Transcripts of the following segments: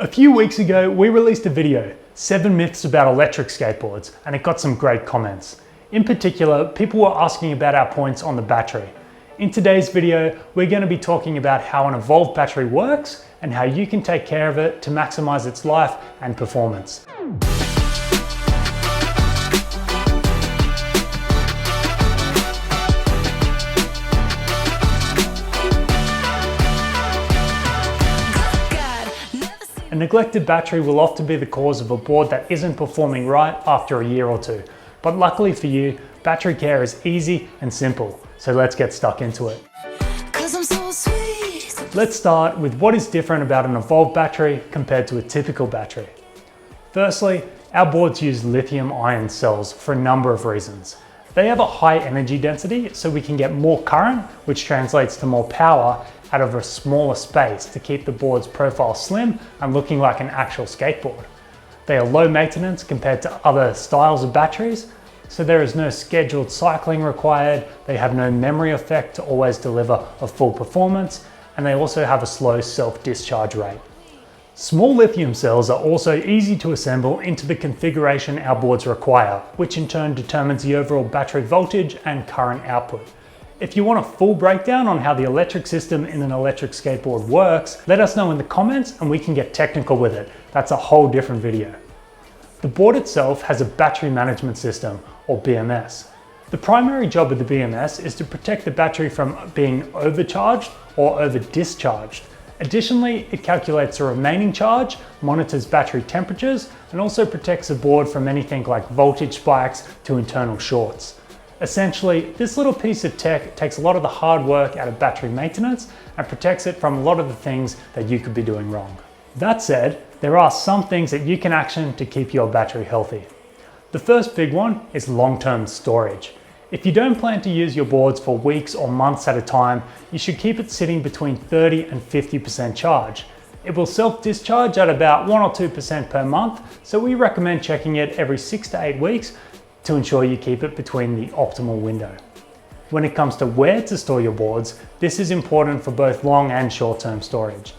A few weeks ago, we released a video, 7 myths about electric skateboards, and it got some great comments. In particular, people were asking about our points on the battery. In today's video, we're going to be talking about how an Evolve battery works and how you can take care of it to maximize its life and performance. A neglected battery will often be the cause of a board that isn't performing right after a year or two. But luckily for you, battery care is easy and simple. So let's get stuck into it. Let's start with what is different about an Evolve battery compared to a typical battery. Firstly, our boards use lithium-ion cells for a number of reasons. They have a high energy density, so we can get more current, which translates to more power out of a smaller space to keep the board's profile slim and looking like an actual skateboard. They are low maintenance compared to other styles of batteries, so there is no scheduled cycling required, they have no memory effect to always deliver a full performance, and they also have a slow self-discharge rate. Small lithium cells are also easy to assemble into the configuration our boards require, which in turn determines the overall battery voltage and current output. If you want a full breakdown on how the electric system in an electric skateboard works, let us know in the comments and we can get technical with it. That's a whole different video. The board itself has a battery management system, or BMS. The primary job of the BMS is to protect the battery from being overcharged or over-discharged. Additionally, it calculates the remaining charge, monitors battery temperatures, and also protects the board from anything like voltage spikes to internal shorts. Essentially, this little piece of tech takes a lot of the hard work out of battery maintenance and protects it from a lot of the things that you could be doing wrong. That said, there are some things that you can action to keep your battery healthy. The first big one is long-term storage. If you don't plan to use your boards for weeks or months at a time, you should keep it sitting between 30 and 50% charge. It will self-discharge at about 1 or 2% per month, so we recommend checking it every 6 to 8 weeks to ensure you keep it between the optimal window. When it comes to where to store your boards, this is important for both long and short-term storage.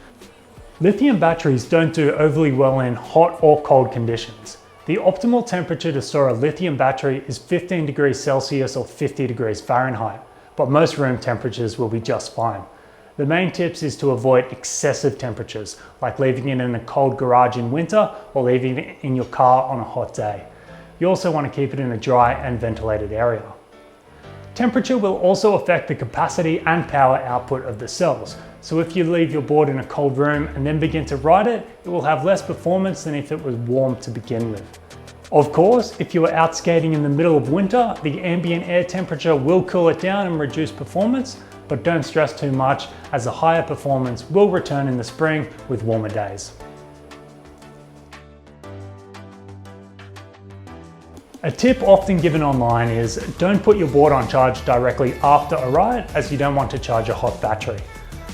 Lithium batteries don't do overly well in hot or cold conditions. The optimal temperature to store a lithium battery is 15 degrees Celsius or 50 degrees Fahrenheit, but most room temperatures will be just fine. The main tips is to avoid excessive temperatures, like leaving it in a cold garage in winter or leaving it in your car on a hot day. You also want to keep it in a dry and ventilated area. Temperature will also affect the capacity and power output of the cells. So if you leave your board in a cold room and then begin to ride it, it will have less performance than if it was warm to begin with. Of course, if you are out skating in the middle of winter, the ambient air temperature will cool it down and reduce performance, but don't stress too much as the higher performance will return in the spring with warmer days. A tip often given online is don't put your board on charge directly after a ride, as you don't want to charge a hot battery.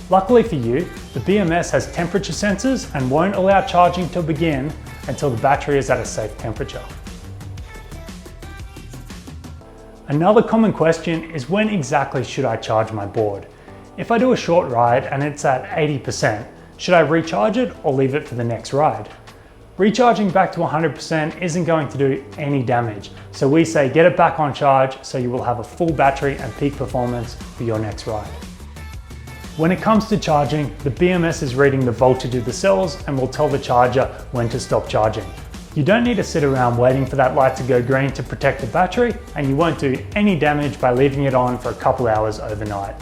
Luckily for you, the BMS has temperature sensors and won't allow charging to begin until the battery is at a safe temperature. Another common question is when exactly should I charge my board? If I do a short ride and it's at 80%, should I recharge it or leave it for the next ride? Recharging back to 100% isn't going to do any damage, so we say get it back on charge so you will have a full battery and peak performance for your next ride. When it comes to charging, the BMS is reading the voltage of the cells and will tell the charger when to stop charging. You don't need to sit around waiting for that light to go green to protect the battery, and you won't do any damage by leaving it on for a couple hours overnight.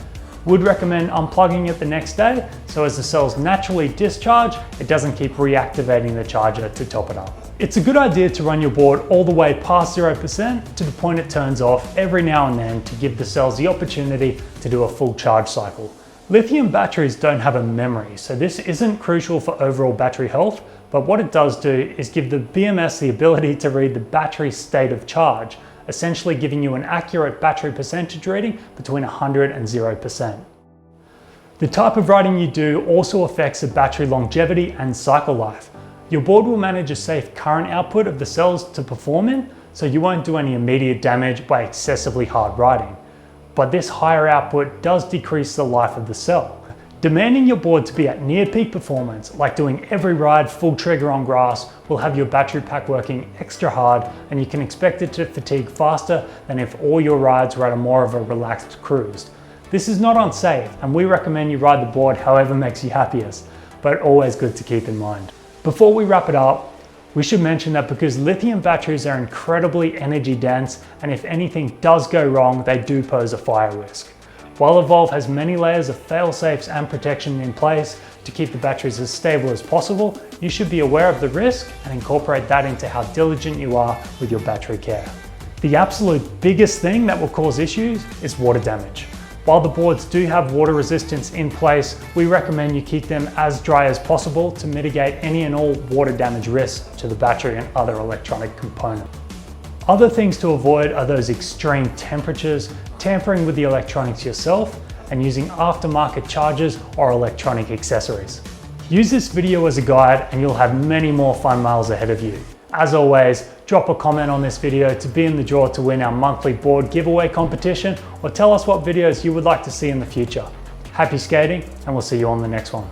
Would recommend unplugging it the next day, so as the cells naturally discharge, it doesn't keep reactivating the charger to top it up. It's a good idea to run your board all the way past 0% to the point it turns off every now and then to give the cells the opportunity to do a full charge cycle. Lithium batteries don't have a memory, so this isn't crucial for overall battery health, but what it does do is give the BMS the ability to read the battery state of charge, essentially giving you an accurate battery percentage reading between 100 and 0%. The type of riding you do also affects the battery longevity and cycle life. Your board will manage a safe current output of the cells to perform in, so you won't do any immediate damage by excessively hard riding. But this higher output does decrease the life of the cell. Demanding your board to be at near peak performance, like doing every ride full trigger on grass, will have your battery pack working extra hard, and you can expect it to fatigue faster than if all your rides were at a more of a relaxed cruise. This is not unsafe, and we recommend you ride the board however makes you happiest, but always good to keep in mind. Before we wrap it up, we should mention that because lithium batteries are incredibly energy dense, and if anything does go wrong, they do pose a fire risk. While Evolve has many layers of fail-safes and protection in place to keep the batteries as stable as possible, you should be aware of the risk and incorporate that into how diligent you are with your battery care. The absolute biggest thing that will cause issues is water damage. While the boards do have water resistance in place, we recommend you keep them as dry as possible to mitigate any and all water damage risks to the battery and other electronic components. Other things to avoid are those extreme temperatures, tampering with the electronics yourself, and using aftermarket chargers or electronic accessories. Use this video as a guide and you'll have many more fun miles ahead of you. As always, drop a comment on this video to be in the draw to win our monthly board giveaway competition, or tell us what videos you would like to see in the future. Happy skating, and we'll see you on the next one.